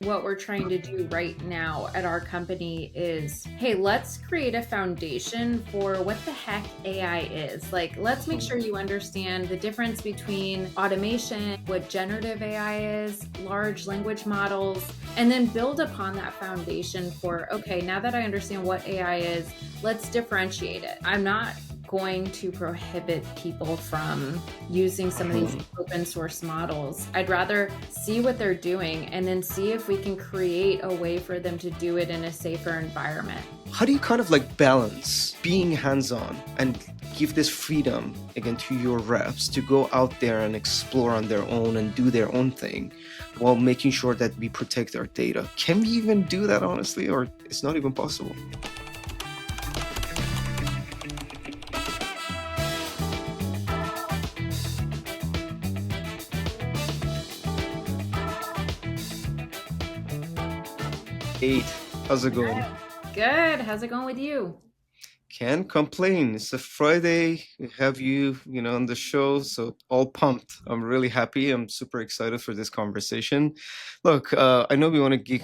What we're trying to do right now at our company is, hey, let's create a foundation for what the heck AI is. Like, let's make sure you understand the difference between automation, what generative AI is, large language models, and then build upon that foundation for, okay, now that I understand what AI is, let's differentiate it. I'm not going to prohibit people from using some of these open source models. I'd rather see what they're doing and then see if we can create a way for them to do it in a safer environment. How do you kind of like balance being hands-on and give this freedom again to your reps to go out there and explore on their own and do their own thing while making sure that we protect our data? Can we even do that honestly, or it's not even possible? Kate, how's it going? Good. How's it going with you? Can't complain. It's a Friday. We have you, on the show, so all pumped. I'm really happy. I'm super excited for this conversation. Look, I know we want to geek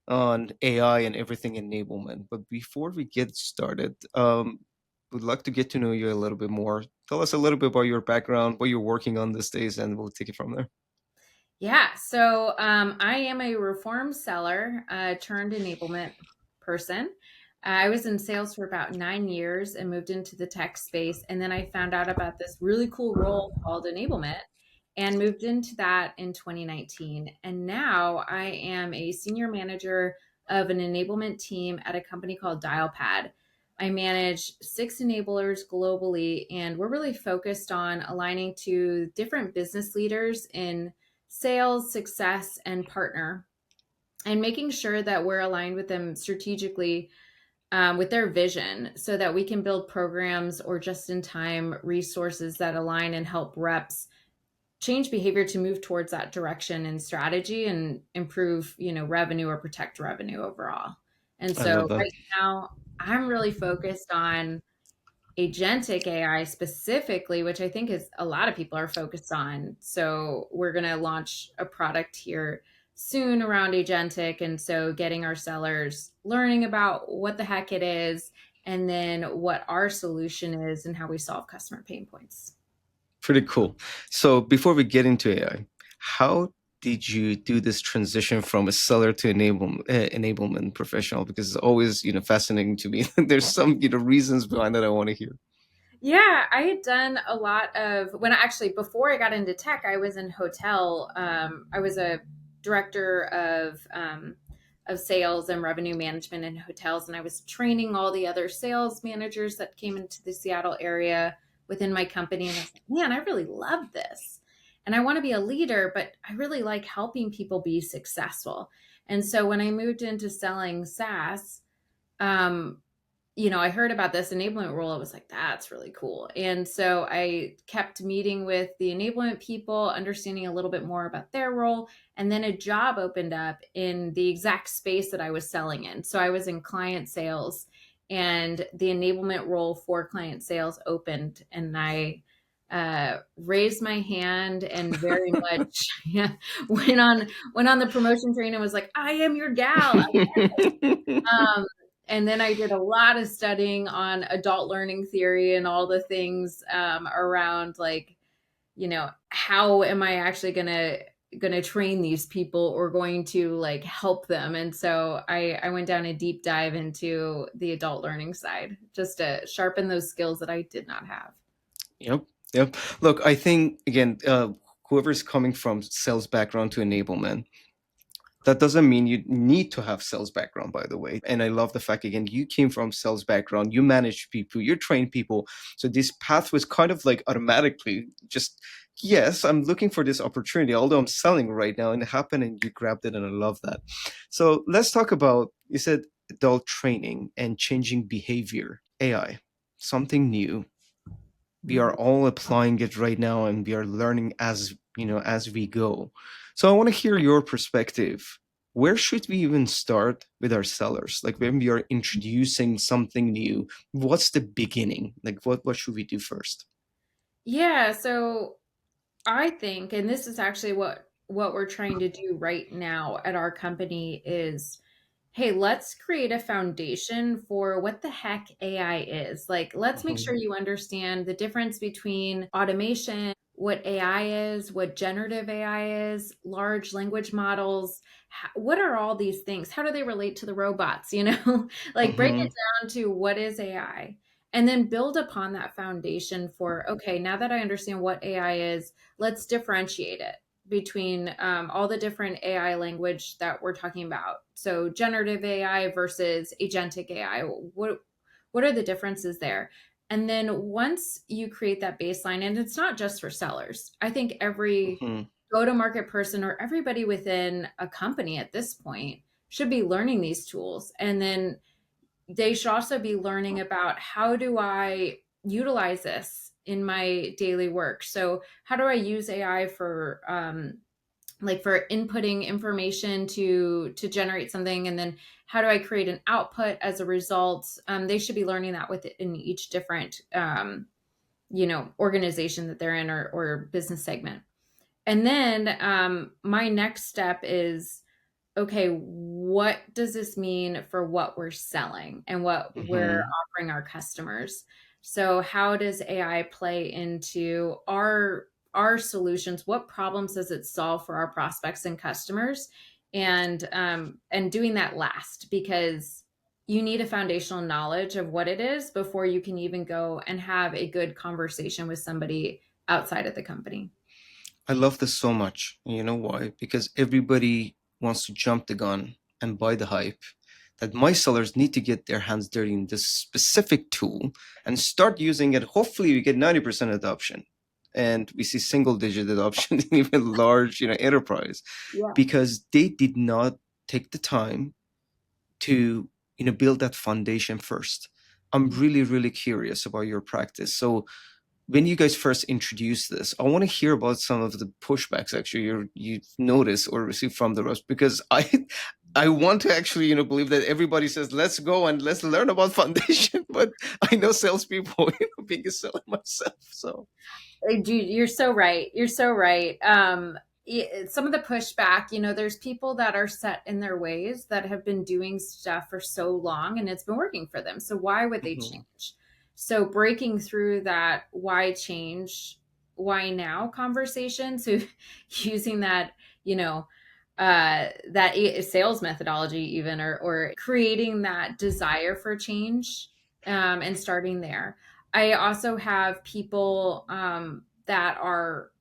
on AI and everything enablement, but before we get started, would like to get to know you a little bit more. Tell us a little bit about your background, what you're working on these days, and we'll take it from there. Yeah. So I am a reformed seller turned enablement person. I was in sales for about 9 years and moved into the tech space. And then I found out about this really cool role called enablement and moved into that in 2019. And now I am a senior manager of an enablement team at a company called Dialpad. I manage 6 enablers globally, and we're really focused on aligning to different business leaders in sales, success, and partner, and making sure that we're aligned with them strategically with their vision so that we can build programs or just in time resources that align and help reps change behavior to move towards that direction and strategy and improve, revenue or protect revenue overall. And I love so that. right now I'm really focused on agentic AI specifically, which I think is a lot of people are focused on. So we're going to launch a product here soon around agentic. And so getting our sellers learning about what the heck it is and then what our solution is and how we solve customer pain points. Pretty cool. So before we get into AI, how did you do this transition from a seller to enablement professional? Because it's always, fascinating to me. There's some, reasons behind that I want to hear. Yeah, I had done a lot of when I actually before I got into tech, I was in hotel. I was a director of sales and revenue management in hotels, and I was training all the other sales managers that came into the Seattle area within my company. And I was like, man, I really love this, and I want to be a leader, but I really like helping people be successful. And so when I moved into selling SaaS, um, I heard about this enablement role. I was like, that's really cool. And so I kept meeting with the enablement people, understanding a little bit more about their role. And then a job opened up in the exact space that I was selling in. So I was in client sales, and the enablement role for client sales opened. And I raised my hand and very much yeah, went on the promotion train and was like, I am your gal. Um, and then I did a lot of studying on adult learning theory and all the things around like, how am I actually gonna train these people or going to like help them? And so I went down a deep dive into the adult learning side just to sharpen those skills that I did not have. Yep. Yep. Look, I think again, whoever's coming from sales background to enablement, that doesn't mean you need to have sales background, by the way. And I love the fact, again, you came from sales background, you manage people, you train people. So this path was kind of like automatically just, yes, I'm looking for this opportunity, although I'm selling right now, and it happened and you grabbed it. And I love that. So let's talk about, you said adult training and changing behavior, AI, something new. We are all applying it right now and we are learning as we go. So I want to hear your perspective. Where should we even start with our sellers? Like when we are introducing something new, what's the beginning? Like what should we do first? Yeah, so I think, and this is actually what we're trying to do right now at our company is, hey, let's create a foundation for what the heck AI is. Like, let's make Hmm. sure you understand the difference between automation, what AI is, what generative AI is, large language models. What are all these things? How do they relate to the robots? Like break it Hmm. down to what is AI, and then build upon that foundation for, okay, now that I understand what AI is, let's differentiate it between all the different AI language that we're talking about. So generative AI versus agentic AI. What are the differences there? And then once you create that baseline, and it's not just for sellers, I think every Hmm. go to market person or everybody within a company at this point should be learning these tools. And then they should also be learning about, how do I utilize this in my daily work? So how do I use AI for like for inputting information to generate something, and then how do I create an output as a result? They should be learning that within each different organization that they're in, or business segment. And then my next step is, okay, what does this mean for what we're selling and what we're Hmm. offering our customers? So how does AI play into our solutions? What problems does it solve for our prospects and customers? And doing that last, because you need a foundational knowledge of what it is before you can even go and have a good conversation with somebody outside of the company. I love this so much. You know why? Because everybody wants to jump the gun and buy the hype that my sellers need to get their hands dirty in this specific tool and start using it. Hopefully, we get 90% adoption, and we see single digit adoption in even large, enterprise, Yeah. because they did not take the time to, build that foundation first. I'm really, really curious about your practice. So when you guys first introduced this, I want to hear about some of the pushbacks actually you've noticed or received from the rest, because I want to actually, believe that everybody says, let's go and let's learn about foundation. But I know salespeople, being a seller myself. So Dude, you're so right. You're so right. Some of the pushback, there's people that are set in their ways that have been doing stuff for so long and it's been working for them. So why would they mhm, change? So breaking through that why change, why now conversation. So using that, you know, sales methodology even, or creating that desire for change, and starting there. I also have people that are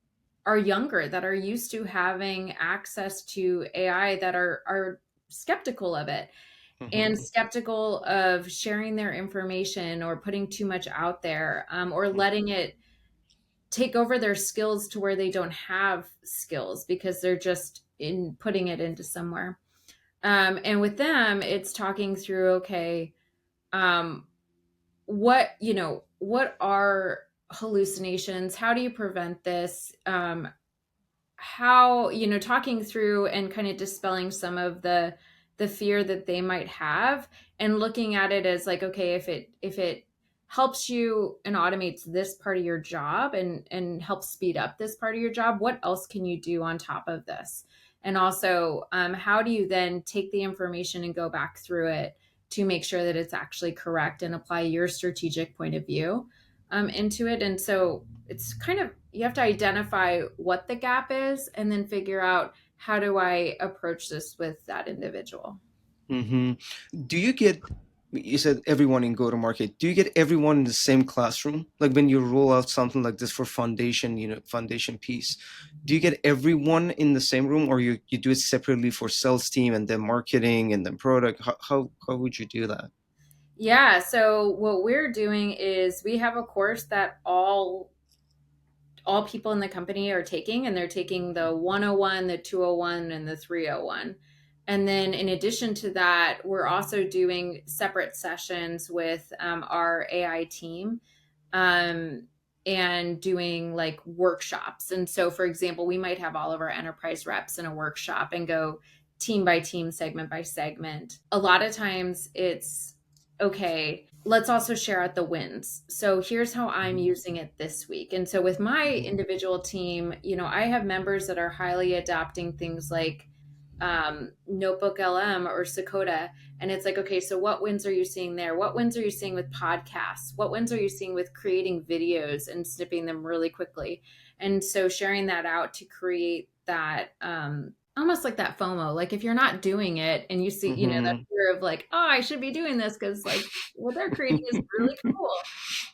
younger, that are used to having access to AI, that are skeptical of it, and mhm, skeptical of sharing their information or putting too much out there, or letting it take over their skills to where they don't have skills because they're just in putting it into somewhere. And with them, it's talking through, okay, um, what are hallucinations? How do you prevent this? How, talking through and kind of dispelling some of the fear that they might have, and looking at it as like, okay, if it helps you and automates this part of your job, and helps speed up this part of your job, what else can you do on top of this? And also, how do you then take the information and go back through it to make sure that it's actually correct and apply your strategic point of view into it? And so it's kind of, you have to identify what the gap is and then figure out, how do I approach this with that individual? mhm. Do you get, you said everyone in go to market, do you get everyone in the same classroom? Like when you roll out something like this for foundation, foundation piece, do you get everyone in the same room, or you do it separately for sales team and then marketing and then product? How would you do that? Yeah, so what we're doing is we have a course that all people in the company are taking, and they're taking the 101, the 201, and the 301. And then in addition to that, we're also doing separate sessions with our AI team, um, and doing like workshops. And so, for example, we might have all of our enterprise reps in a workshop and go team by team, segment by segment. A lot of times it's okay, let's also share out the wins. So here's how I'm using it this week. And so with my individual team, I have members that are highly adopting things like Notebook LM or Sakota. And it's like, okay, so what wins are you seeing there? What wins are you seeing with podcasts? What wins are you seeing with creating videos and snipping them really quickly? And so sharing that out to create that almost like that FOMO. Like if you're not doing it and you see, that Mm-hmm. fear of like, oh, I should be doing this because like what they're creating is really cool.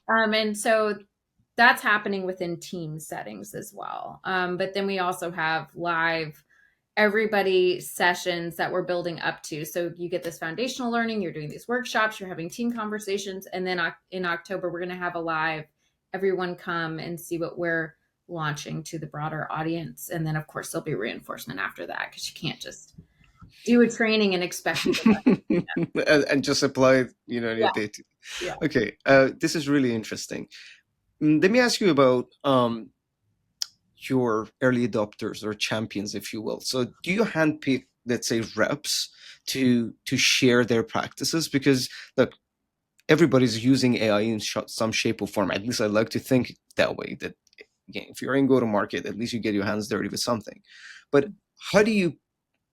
And so that's happening within team settings as well. But then we also have live everybody sessions that we're building up to. So you get this foundational learning, you're doing these workshops, you're having team conversations, and then in October we're going to have a live everyone come and see what we're launching to the broader audience. And then of course there'll be reinforcement after that because you can't just do a training and expect people to. And just apply it, your Yeah, data. yeah. Okay, this is really interesting. Let me ask you about your early adopters or champions, if you will. So, do you handpick, let's say, reps to share their practices? Because look, everybody's using AI in some shape or form. At least I like to think that way. That again, if you're in go to market, at least you get your hands dirty with something. But how do you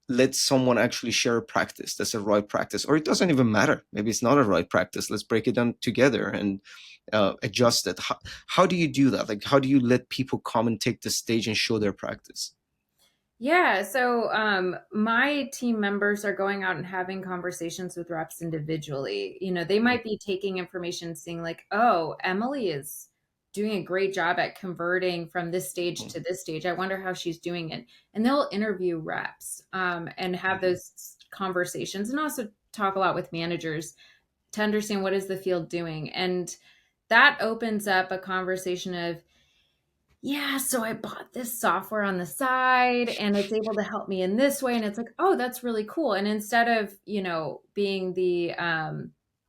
let someone actually share a practice that's a right practice, or it doesn't even matter, maybe it's not a right practice, let's break it down together and adjust it. How do you do that? Like, how do you let people come and take the stage and show their practice? Yeah, so my team members are going out and having conversations with reps individually. They might be taking information, seeing like, oh, Emily is doing a great job at converting from this stage to this stage. I wonder how she's doing it. And they'll interview reps and have Mhm. those conversations and also talk a lot with managers to understand what is the field doing. And that opens up a conversation of, yeah, so I bought this software on the side and it's able to help me in this way. And it's like, oh, that's really cool. And instead of, being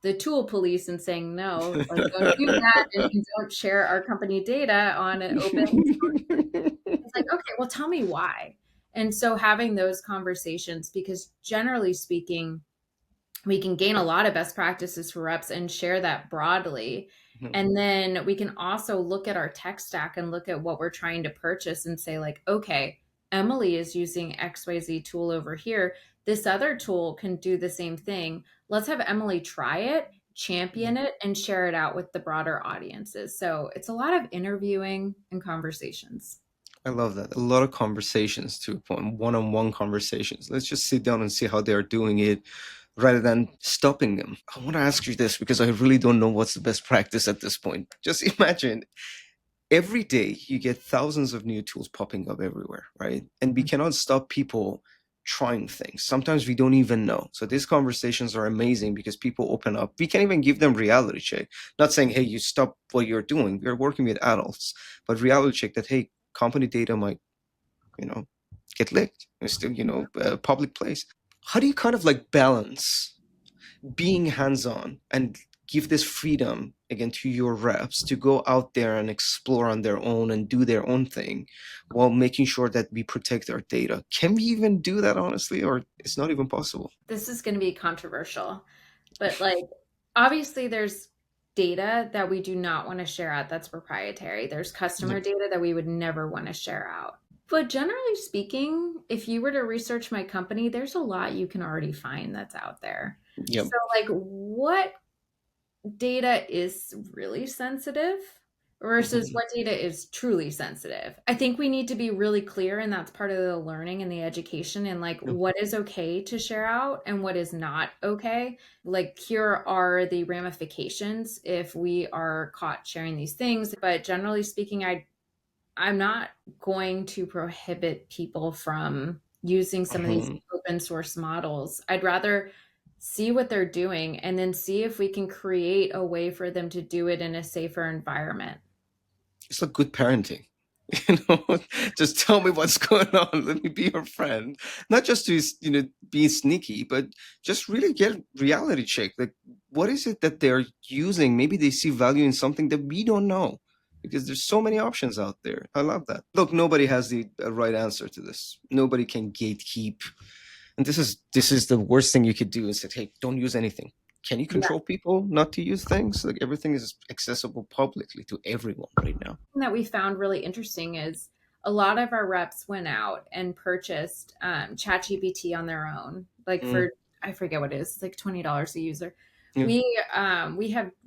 the tool police and saying, no, like don't do that and you don't share our company data on an open, it's like, okay, well, tell me why. And so having those conversations, because generally speaking, we can gain a lot of best practices for reps and share that broadly. And then we can also look at our tech stack and look at what we're trying to purchase and say, like, okay, Emily is using XYZ tool over here. This other tool can do the same thing. Let's have Emily try it, champion it, and share it out with the broader audiences. So it's a lot of interviewing and conversations. I love that. A lot of conversations, to a point, one-on-one conversations. Let's just sit down and see how they're doing it rather than stopping them. I want to ask you this because I really don't know what's the best practice at this point. Just imagine every day you get thousands of new tools popping up everywhere, right? And we cannot stop people trying things. Sometimes we don't even know. So these conversations are amazing because people open up. We can even give them reality check. Not saying, hey, you stop what you're doing. We're working with adults, but reality check that, hey, company data might, you know, get leaked. It's still, a public place. How do you kind of like balance being hands-on and give this freedom again to your reps to go out there and explore on their own and do their own thing while making sure that we protect our data? Can we even do that honestly, or it's not even possible? This is going to be controversial, but like obviously there's data that we do not want to share out that's proprietary. There's customer Yep. data that we would never want to share out. But generally speaking, if you were to research my company, there's a lot you can already find that's out there. Yep. So like what data is really sensitive versus Mhm. what data is truly sensitive. I think we need to be really clear, and that's part of the learning and the education, and like Yep. what is okay to share out and what is not okay. Like, here are the ramifications if we are caught sharing these things. But generally speaking, I'm not going to prohibit people from using some of these Mhm. open source models. I'd rather see what they're doing and then see if we can create a way for them to do it in a safer environment. It's like good parenting. you know just tell me what's going on, let me be your friend, not just to be sneaky, but just really get reality check, like what is it that they're using. Maybe they see value in something that we don't know, because there's so many options out there. I love that. Look, nobody has the right answer to this. Nobody can gatekeep, and this is the worst thing you could do, is say, hey, don't use anything. Can you Yeah. control people not to use things? Like everything is accessible publicly to everyone right now. That we found really interesting is a lot of our reps went out and purchased ChatGPT on their own, like Mm, for I forget what it is, it's like $20 a user. yeah.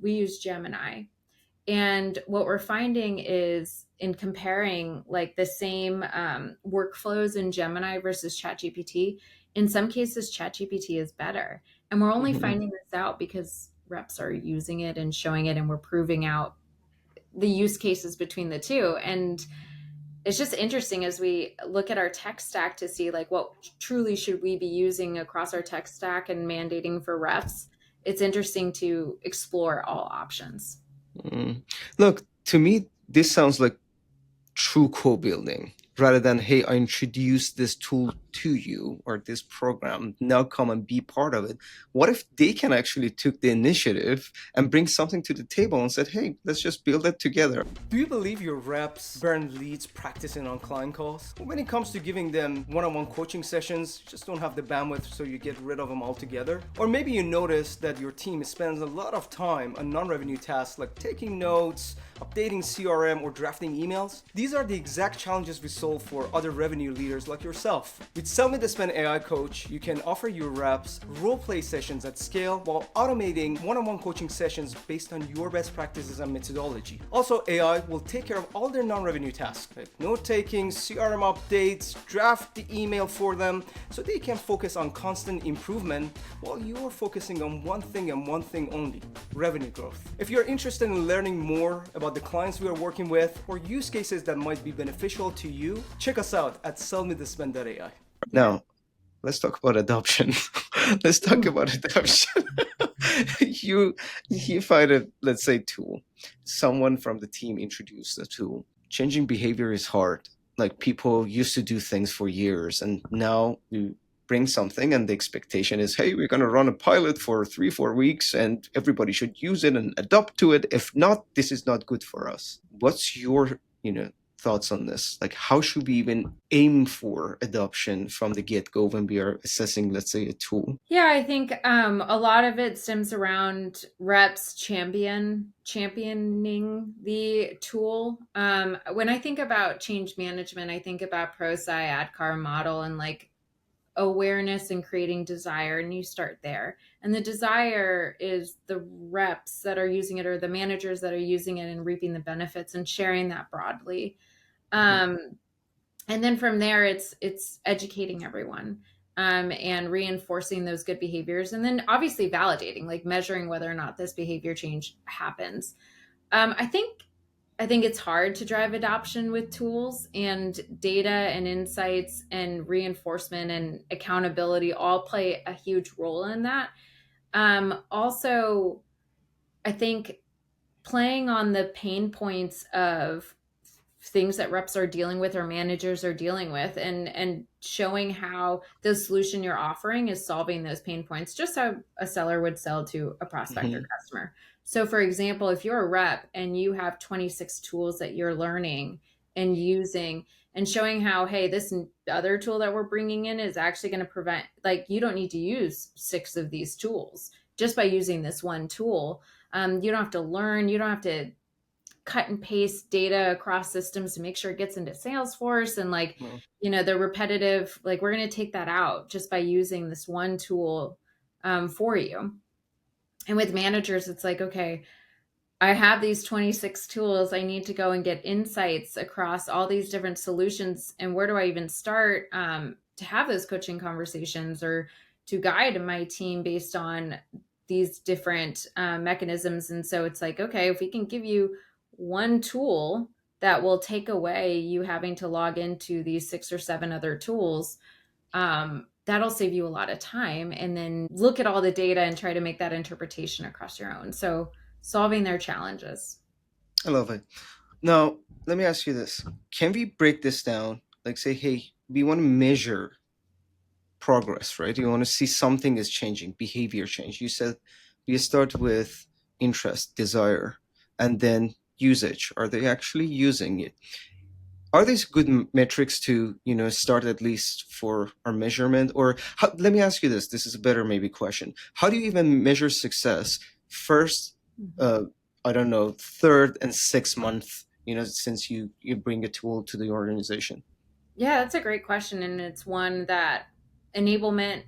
We use Gemini, and what we're finding is in comparing like the same workflows in Gemini versus ChatGPT, in some cases ChatGPT is better, and we're only Mhm. finding this out because reps are using it and showing it, and we're proving out the use cases between the two. And it's just interesting as we look at our tech stack to see like what truly should we be using across our tech stack and mandating for reps. It's interesting to explore all options. Mm. Look, to me, this sounds like true co-building rather than, hey, I introduced this tool to you or this program, now come and be part of it. What if they can actually took the initiative and bring something to the table and said, hey, let's just build it together? Do you believe your reps burn leads practicing on client calls? When it comes to giving them one-on-one coaching sessions, you just don't have the bandwidth, so you get rid of them altogether? Or maybe you notice that your team spends a lot of time on non-revenue tasks like taking notes, updating CRM, or drafting emails. These are the exact challenges we solve for other revenue leaders like yourself. With SellMeThisPen AI Coach, you can offer your reps role-play sessions at scale while automating one-on-one coaching sessions based on your best practices and methodology. Also, AI will take care of all their non-revenue tasks, like note-taking, CRM updates, draft the email for them, so they can focus on constant improvement while you're focusing on one thing and one thing only, revenue growth. If you're interested in learning more about the clients we are working with or use cases that might be beneficial to you, check us out at SellMeThisPen.ai. Yeah. Now, let's talk about adoption. Let's talk about adoption. you you find a, let's say, tool. Someone from the team introduced the tool. Changing behavior is hard. Like people used to do things for years, and now you bring something, and the expectation is, hey, we're going to run a pilot for 3-4 weeks, and everybody should use it and adopt to it. If not, this is not good for us. What's your, thoughts on this? Like, how should we even aim for adoption from the get-go when we are assessing, let's say, a tool? Yeah, I think a lot of it stems around reps championing the tool. When I think about change management, I think about ProSci AdCar model and like awareness and creating desire, and you start there. And the desire is the reps that are using it or the managers that are using it and reaping the benefits and sharing that broadly. Um, and then from there it's educating everyone, and reinforcing those good behaviors, and then obviously validating, like measuring whether or not this behavior change happens. I think it's hard to drive adoption with tools, and data and insights and reinforcement and accountability all play a huge role in that. Also, I think playing on the pain points of things that reps are dealing with or managers are dealing with, and showing how the solution you're offering is solving those pain points, just how a seller would sell to a prospect or Mhm. customer. So for example, if you're a rep and you have 26 tools that you're learning and using, and showing how, hey, this other tool that we're bringing in is actually going to prevent, like, you don't need to use 6 of these tools just by using this one tool. You don't have to learn, you don't have to cut and paste data across systems to make sure it gets into Salesforce, and like, Well, the repetitive, like, we're going to take that out just by using this one tool for you. And with managers, it's like, okay, I have these 26 tools. I need to go and get insights across all these different solutions. And where do I even start to have those coaching conversations or to guide my team based on these different mechanisms? And so it's like, okay, if we can give you one tool that will take away you having to log into these 6 or 7 other tools, that'll save you a lot of time. And then look at all the data and try to make that interpretation across your own. So solving their challenges. I love it. Now, let me ask you this. Can we break this down? Like, say, hey, we want to measure progress, right? You want to see something is changing, behavior change. You said we start with interest, desire, and then usage. Are they actually using it? are these good metrics to start at least for our measurement? Or let me ask you this. This is a better maybe question. How do you even measure success first, Mhm. uh, I don't know, third and 6 month, since you bring a tool to the organization? Yeah, that's a great question. And it's one that enablement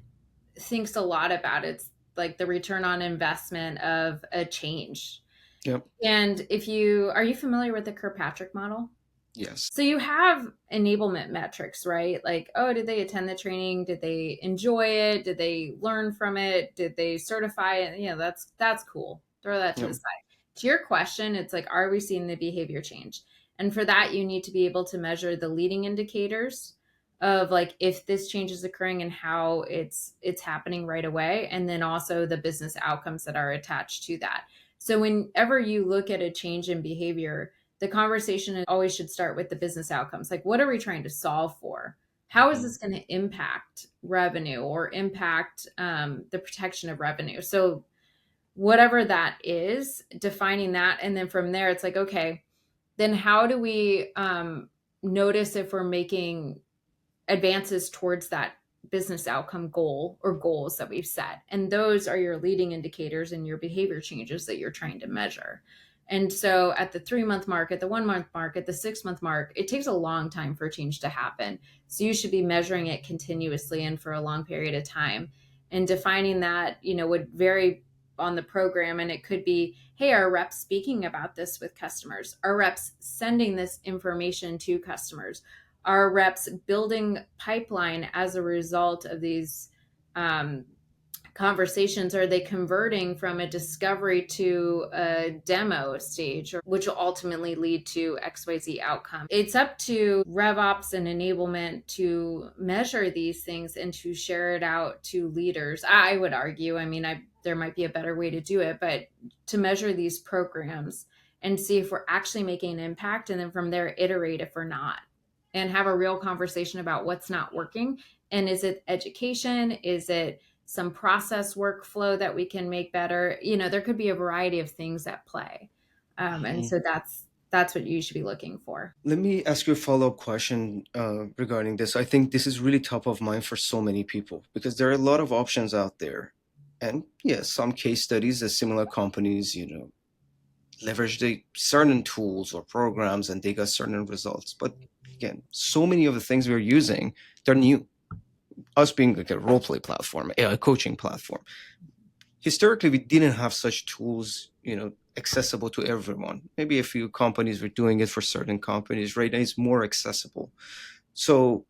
thinks a lot about. It's like the return on investment of a change. Yep. And if you are you familiar with the Kirkpatrick model? Yes. So you have enablement metrics, right? Like, oh, did they attend the training? Did they enjoy it? Did they learn from it? Did they certify it? That's cool. Throw that to Yep. the side. To your question, it's like, are we seeing the behavior change? And for that, you need to be able to measure the leading indicators of like if this change is occurring and how it's happening right away, and then also the business outcomes that are attached to that. So whenever you look at a change in behavior, the conversation always should start with the business outcomes. Like, what are we trying to solve for? How is Mhm. this going to impact revenue or impact the protection of revenue? So, whatever that is, defining that. And then from there, it's like, okay, then how do we notice if we're making advances towards that business outcome goal or goals that we've set? And those are your leading indicators and your behavior changes that you're trying to measure. And so at the 3 month mark, at the 1 month mark, at the 6 month mark, it takes a long time for change to happen. So you should be measuring it continuously and for a long period of time. And defining that, would vary on the program. And it could be, hey, are reps speaking about this with customers? Are reps sending this information to customers? Are reps building pipeline as a result of these um, conversations? Are they converting from a discovery to a demo stage, which will ultimately lead to XYZ outcome? It's up to RevOps and enablement to measure these things and to share it out to leaders. I would argue, there might be a better way to do it, but to measure these programs and see if we're actually making an impact, and then from there iterate if we're not, and have a real conversation about what's not working. And is it education? Is it some process workflow that we can make better? There could be a variety of things at play. And Mhm. so that's what you should be looking for. Let me ask you a follow-up question regarding this. I think this is really top of mind for so many people because there are a lot of options out there. And yes, some case studies that similar companies, leverage the certain tools or programs and they got certain results. But again, so many of the things we're using, they're new. Us being like a role play platform, a coaching platform. Historically, we didn't have such tools, accessible to everyone. Maybe a few companies were doing it for certain companies. Right now, it's more accessible. So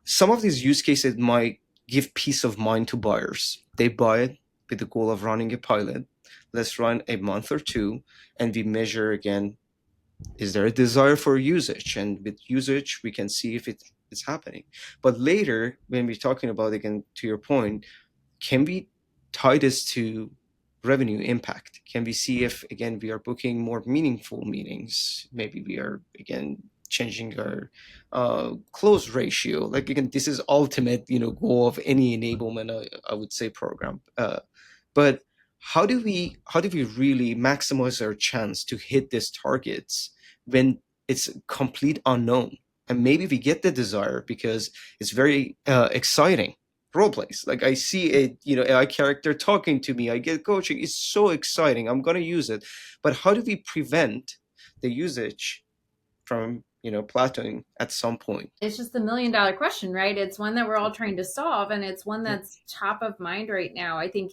some of these use cases might give peace of mind to buyers. They buy it with the goal of running a pilot. Let's run a month or two, and we measure again, is there a desire for usage? And with usage, we can see if it's happening. But later, when we're talking about, again, to your point, can we tie this to revenue impact? Can we see if, again, we are booking more meaningful meetings? Maybe we are, again, changing our close ratio. Like, again, this is ultimate, goal of any enablement, I would say, program. But how do we really maximize our chance to hit these targets when it's complete unknown? And maybe we get the desire because it's very exciting role plays. Like I see a AI character talking to me, I get coaching. It's so exciting. I'm gonna use it. But how do we prevent the usage from plateauing at some point? It's just the $1 million question, right? It's one that we're all trying to solve, and it's one Yep. that's top of mind right now. I think,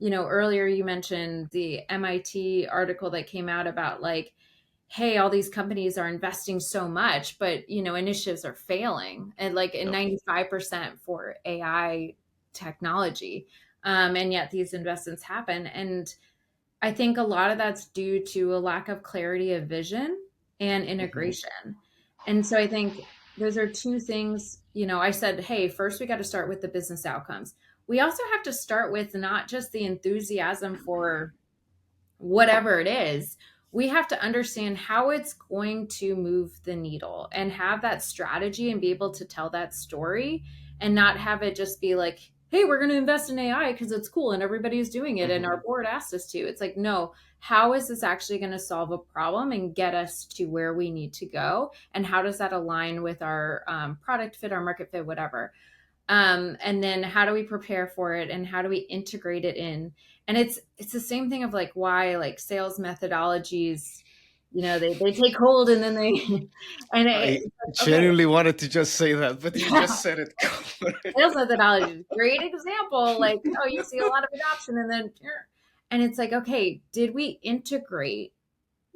earlier you mentioned the MIT article that came out about like, hey, all these companies are investing so much, but initiatives are failing, and like in Yep. 95% for AI technology. And yet these investments happen. And I think a lot of that's due to a lack of clarity of vision and Mhm. integration. And so I think those are two things. I said, hey, first we got to start with the business outcomes. We also have to start with not just the enthusiasm for whatever it is. We have to understand how it's going to move the needle and have that strategy and be able to tell that story, and not have it just be like hey, we're going to invest in AI because it's cool and everybody's doing it and our Hmm. board asked us to. It's like, no, how is this actually going to solve a problem and get us to where we need to go? And how does that align with our product fit, our market fit, whatever? And then how do we prepare for it and how do we integrate it in? And it's the same thing of like why like sales methodologies, they take hold and then they and I it's like, okay, genuinely wanted to just say that, but you yeah, just said it. sales methodology, great example. Like, oh, you see a lot of adoption and then and it's like, okay, did we integrate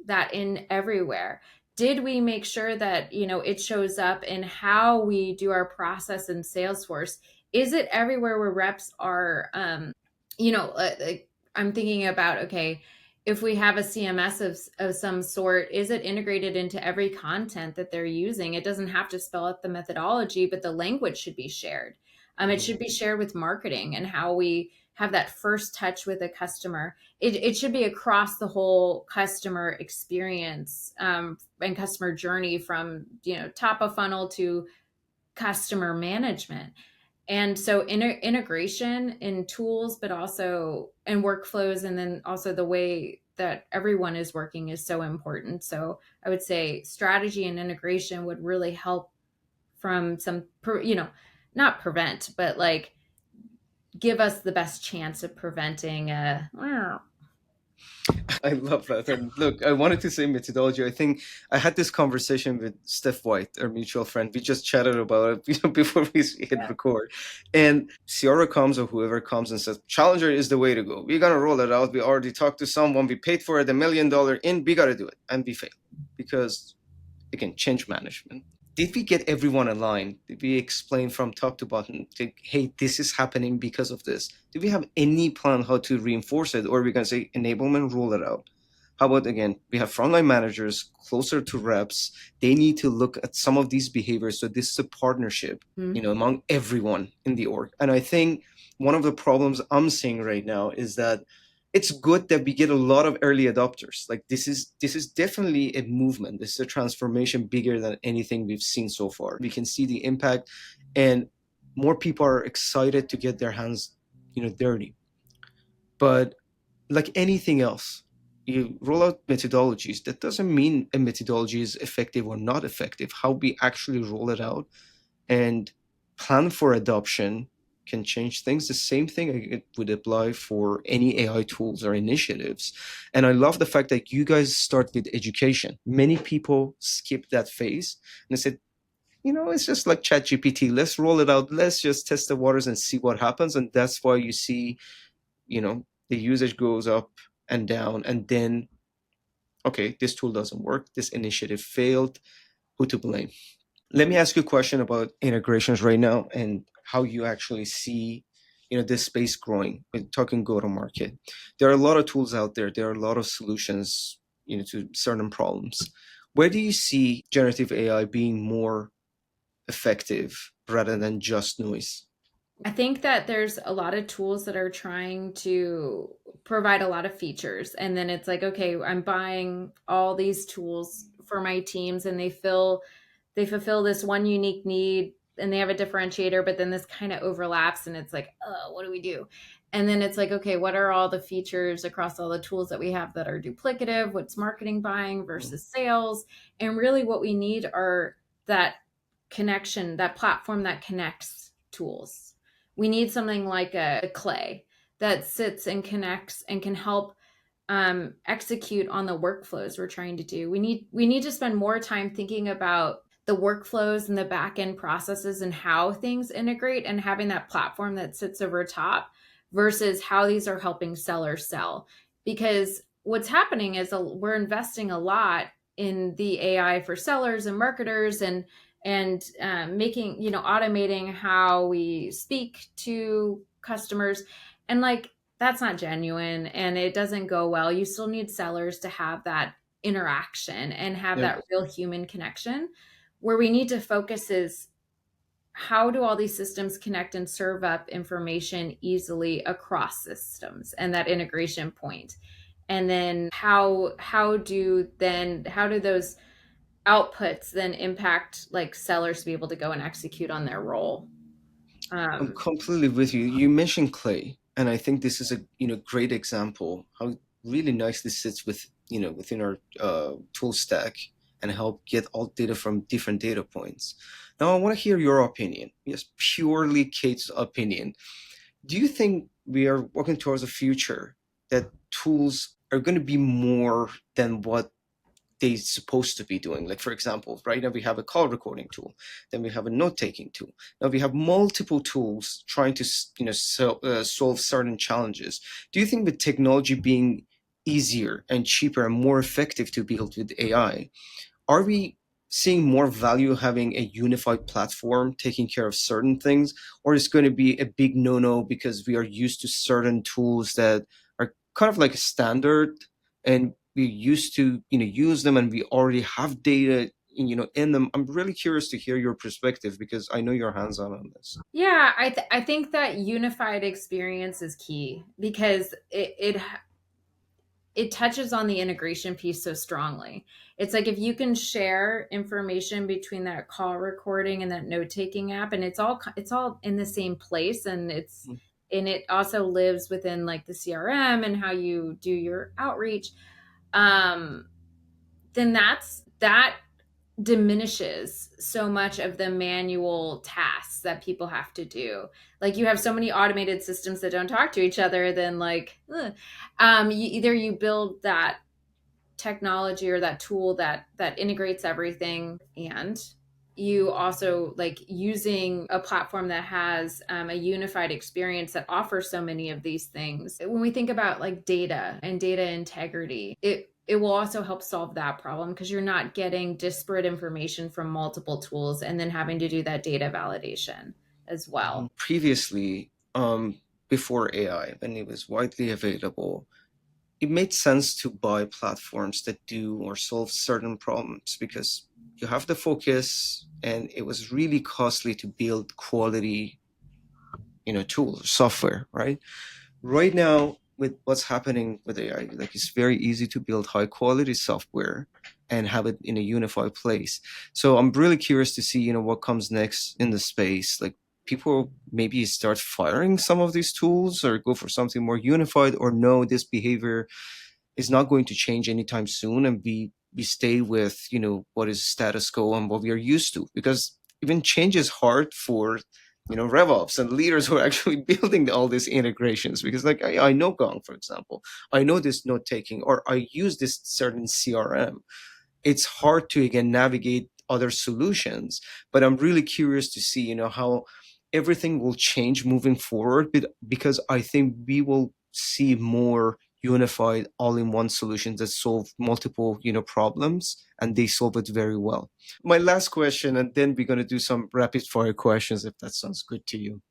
that in everywhere? Did we make sure that, it shows up in how we do our process in Salesforce? Is it everywhere where reps are, like I'm thinking about, okay, if we have a CMS of some sort, is it integrated into every content that they're using? It doesn't have to spell out the methodology, but the language should be shared. It should be shared with marketing and how we have that first touch with a customer. It should be across the whole customer experience, and customer journey from top of funnel to customer management. And so integration in tools, but also in workflows, and then also the way that everyone is working is so important. So I would say strategy and integration would really help from some, not prevent, but like give us the best chance of preventing I love that. And look, I wanted to say methodology. I think I had this conversation with Steph White, our mutual friend. We just chatted about it, before we hit record. And Ciara comes, or whoever comes, and says, Challenger is the way to go. We're gonna roll it out. We already talked to someone. We paid for it $1 million in. We gotta do it, and we fail because again, change management. Did we get everyone aligned? Did we explain from top to bottom, hey, this is happening because of this? Do we have any plan how to reinforce it? Or are we going to say enablement, roll it out? How about, again, we have frontline managers closer to reps. They need to look at some of these behaviors. So this is a partnership, among everyone in the org. And I think one of the problems I'm seeing right now is that it's good that we get a lot of early adopters. Like this is definitely a movement. This is a transformation bigger than anything we've seen so far. We can see the impact, and more people are excited to get their hands, dirty. But like anything else, you roll out methodologies. That doesn't mean a methodology is effective or not effective. How we actually roll it out and plan for adoption can change things. The same thing it would apply for any AI tools or initiatives. And I love the fact that you guys start with education. Many people skip that phase and they said, it's just like ChatGPT. Let's roll it out. Let's just test the waters and see what happens. And that's why you see, the usage goes up and down. And then, okay, this tool doesn't work. This initiative failed. Who to blame? Let me ask you a question about integrations right now and how you actually see, this space growing. We're talking go to market. There are a lot of tools out there. There are a lot of solutions, to certain problems. Where do you see generative AI being more effective rather than just noise? I think that there's a lot of tools that are trying to provide a lot of features. And then it's like, okay, I'm buying all these tools for my teams and they fulfill this one unique need and they have a differentiator, but then this kind of overlaps and it's like, oh, what do we do? And then it's like, okay, what are all the features across all the tools that we have that are duplicative? What's marketing buying versus sales? And really what we need are that connection, that platform that connects tools. We need something like a clay that sits and connects and can help execute on the workflows we're trying to do. We need to spend more time thinking about the workflows and the back end processes and how things integrate and having that platform that sits over top versus how these are helping sellers sell. Because what's happening is we're investing a lot in the AI for sellers and marketers and making automating how we speak to customers, and like that's not genuine and it doesn't go well. You still need sellers to have that interaction and have Yep. that real human connection. Where we need to focus is how do all these systems connect and serve up information easily across systems and that integration point. And then how do those outputs then impact like sellers to be able to go and execute on their role. I'm Um, completely with you. You mentioned Clay, and I think this is a great example how really nicely sits with within our tool stack and help get all data from different data points. Now, I want to hear your opinion. Yes, purely Kate's opinion. Do you think we are walking towards a future that tools are going to be more than what they supposed to be doing? Like, for example, right now we have a call recording tool, then we have a note taking tool, now we have multiple tools trying to solve certain challenges. Do you think with technology being easier and cheaper and more effective to build with AI, are we seeing more value having a unified platform taking care of certain things, or is going to be a big no-no because we are used to certain tools that are kind of like a standard, and we used to use them, and we already have data in them? I'm really curious to hear your perspective because I know you're hands-on this. yeah, I think that unified experience is key because it touches on the integration piece so strongly. It's like if you can share information between that call recording and that note taking app, and it's all in the same place, and it also lives within like the CRM and how you do your outreach. Um, then that diminishes so much of the manual tasks that people have to do. Like you have so many automated systems that don't talk to each other, then like either you build that technology or that tool that integrates everything, and you also like using a platform that has a unified experience that offers so many of these things. When we think about like data and data integrity, it will also help solve that problem because you're not getting disparate information from multiple tools and then having to do that data validation as well. Previously, before AI, when it was widely available, it made sense to buy platforms that do or solve certain problems because you have the focus, and it was really costly to build quality tools, software, right? Right now, with what's happening with AI, like it's very easy to build high quality software and have it in a unified place. So I'm really curious to see what comes next in the space. Like, people maybe start firing some of these tools or go for something more unified, or no, this behavior is not going to change anytime soon, and we stay with what is status quo and what we are used to, because even change is hard for RevOps and leaders who are actually building all these integrations, because like I know Gong, for example, I know this note taking, or I use this certain CRM. It's hard to again navigate other solutions. But I'm really curious to see how everything will change moving forward, because I think we will see more unified all-in-one solutions that solve multiple problems, and they solve it very well. My last question, and then we're going to do some rapid fire questions if that sounds good to you.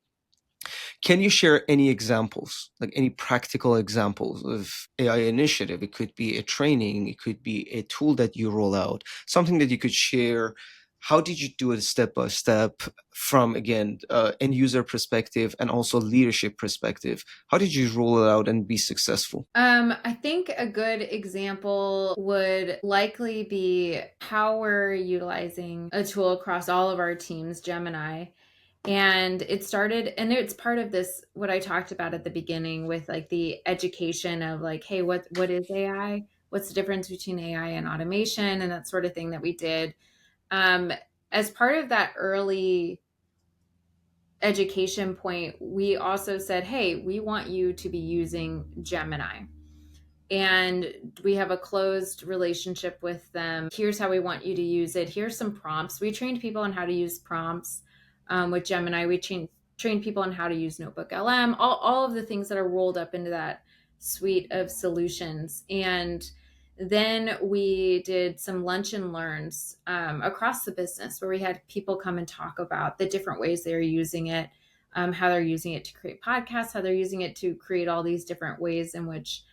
Can you share any examples, like any practical examples of AI initiative? It could be a training, it could be a tool that you roll out, something that you could share. How did you do it step by step from, again, end user perspective and also leadership perspective? How did you roll it out and be successful? I think a good example would likely be how we're utilizing a tool across all of our teams, Gemini. And it started, and it's part of this, what I talked about at the beginning with like the education of like, hey, what is AI? What's the difference between AI and automation and that sort of thing that we did. Um, as part of that early education point, we also said, hey, we want you to be using Gemini, and we have a closed relationship with them. Here's how we want you to use it. Here's some prompts. We trained people on how to use prompts with Gemini. We trained people on how to use Notebook LM, all of the things that are rolled up into that suite of solutions. And then we did some lunch and learns across the business where we had people come and talk about the different ways they're using it, how they're using it to create podcasts, how they're using it to create all these different ways in which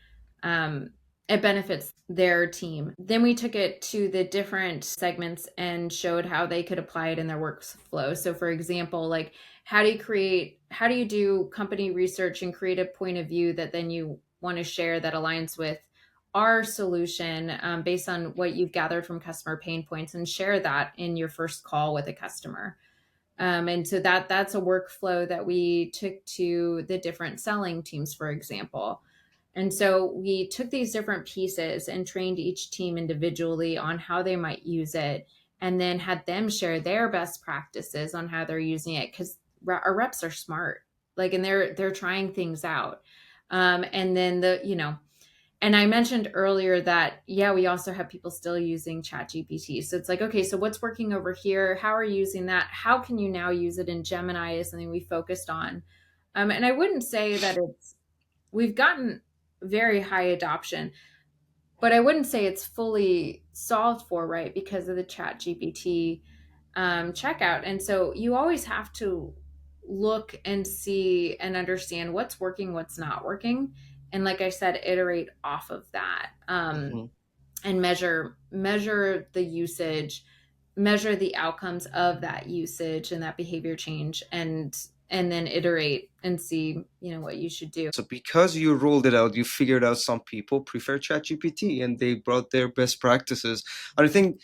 um, it benefits their team. Then we took it to the different segments and showed how they could apply it in their workflow. So, for example, like how do you do company research and create a point of view that then you want to share that aligns with our solution based on what you've gathered from customer pain points, and share that in your first call with a customer. And so that's a workflow that we took to the different selling teams, for example. And so we took these different pieces and trained each team individually on how they might use it, and then had them share their best practices on how they're using it, because our reps are smart, like, and they're trying things out. And then and I mentioned earlier that, yeah, we also have people still using ChatGPT. So it's like, okay, so what's working over here? How are you using that? How can you now use it in Gemini is something we focused on. And I wouldn't say that we've gotten very high adoption, but I wouldn't say it's fully solved for, right? Because of the ChatGPT checkout. And so you always have to look and see and understand what's working, what's not working. And like I said, iterate off of that, Mhm. and measure the usage, measure the outcomes of that usage and that behavior change, and then iterate and see, what you should do. So because you rolled it out, you figured out some people prefer ChatGPT and they brought their best practices. And I think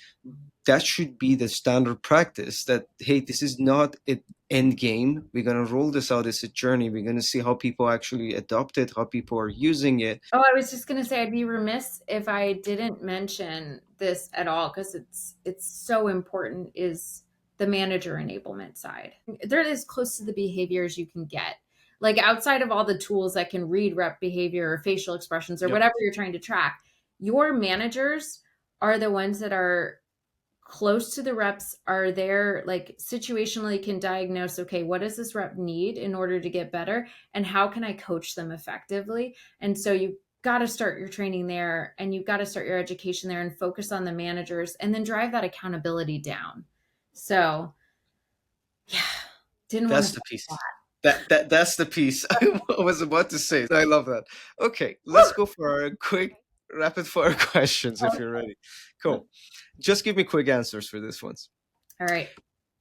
that should be the standard practice, that, hey, this is not an end game. We're going to roll this out as a journey. We're going to see how people actually adopt it, how people are using it. Oh, I was just going to say, I'd be remiss if I didn't mention this at all, because it's so important, is the manager enablement side. They're as close to the behavior as you can get. Like, outside of all the tools that can read rep behavior or facial expressions or Yep. whatever you're trying to track, your managers are the ones that are close to the reps, are there, like, situationally can diagnose, okay, what does this rep need in order to get better, and how can I coach them effectively? And so you got to start your training there, and you've got to start your education there, and focus on the managers, and then drive that accountability down. So yeah, didn't want to That's say the piece. that. That's the piece I was about to say. I love that. Okay, let's go for our quick rapid fire questions if you're ready. Cool. Just give me quick answers for this ones. All right.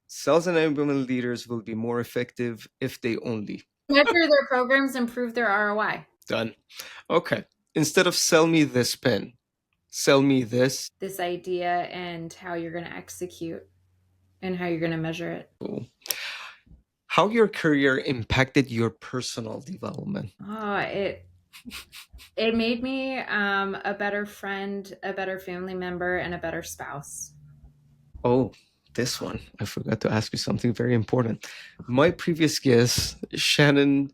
Sales enablement leaders will be more effective if they only. Measure their programs, improve their ROI. Done. Okay. Instead of sell me this pen, sell me this. This idea and how you're going to execute and how you're going to measure it. Cool. How your career impacted your personal development. Oh, it made me a better friend, a better family member, and a better spouse. Oh, this one. I forgot to ask you something very important. My previous guest, Shannon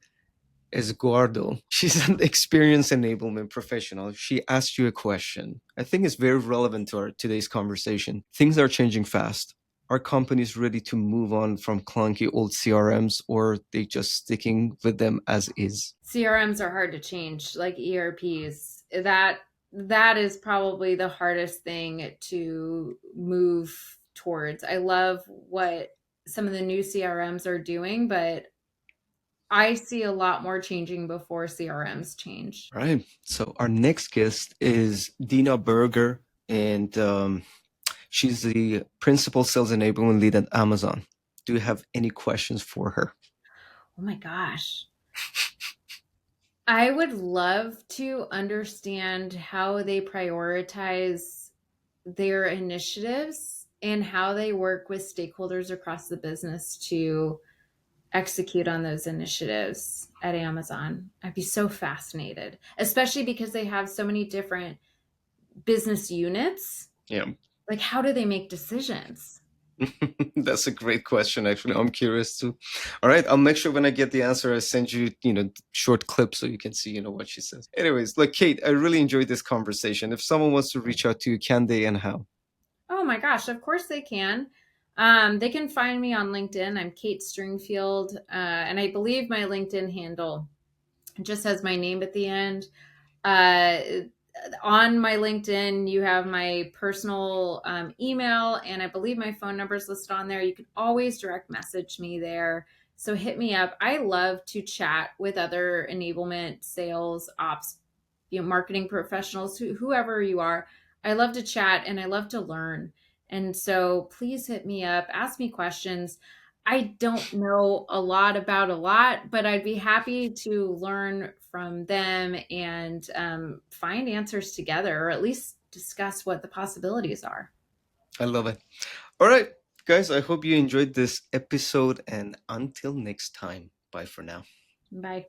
Esguardo, she's an experienced enablement professional. She asked you a question. I think it's very relevant to our today's conversation. Things are changing fast. Are companies ready to move on from clunky old CRMs, or are they just sticking with them as is? CRMs are hard to change, like ERPs. That is probably the hardest thing to move towards. I love what some of the new CRMs are doing, but I see a lot more changing before CRMs change. Right. So our next guest is Dina Berger, and she's the principal sales enablement lead at Amazon. Do you have any questions for her? Oh my gosh. I would love to understand how they prioritize their initiatives and how they work with stakeholders across the business to execute on those initiatives at Amazon. I'd be so fascinated, especially because they have so many different business units. Yeah. Like, how do they make decisions? That's a great question, actually. I'm curious too. All right, I'll make sure when I get the answer, I send you, short clips so you can see, what she says. Anyways, like, Kate, I really enjoyed this conversation. If someone wants to reach out to you, can they, and how? Oh my gosh, of course they can. They can find me on LinkedIn. I'm Kate Stringfield, and I believe my LinkedIn handle just has my name at the end. Uh, on my LinkedIn, you have my personal email, and I believe my phone number is listed on there. You can always direct message me there. So hit me up. I love to chat with other enablement, sales, ops, marketing professionals, whoever you are. I love to chat and I love to learn. And so please hit me up, ask me questions. I don't know a lot about a lot, but I'd be happy to learn from them and find answers together, or at least discuss what the possibilities are. I love it. All right. Guys, I hope you enjoyed this episode, and until next time, bye for now. Bye.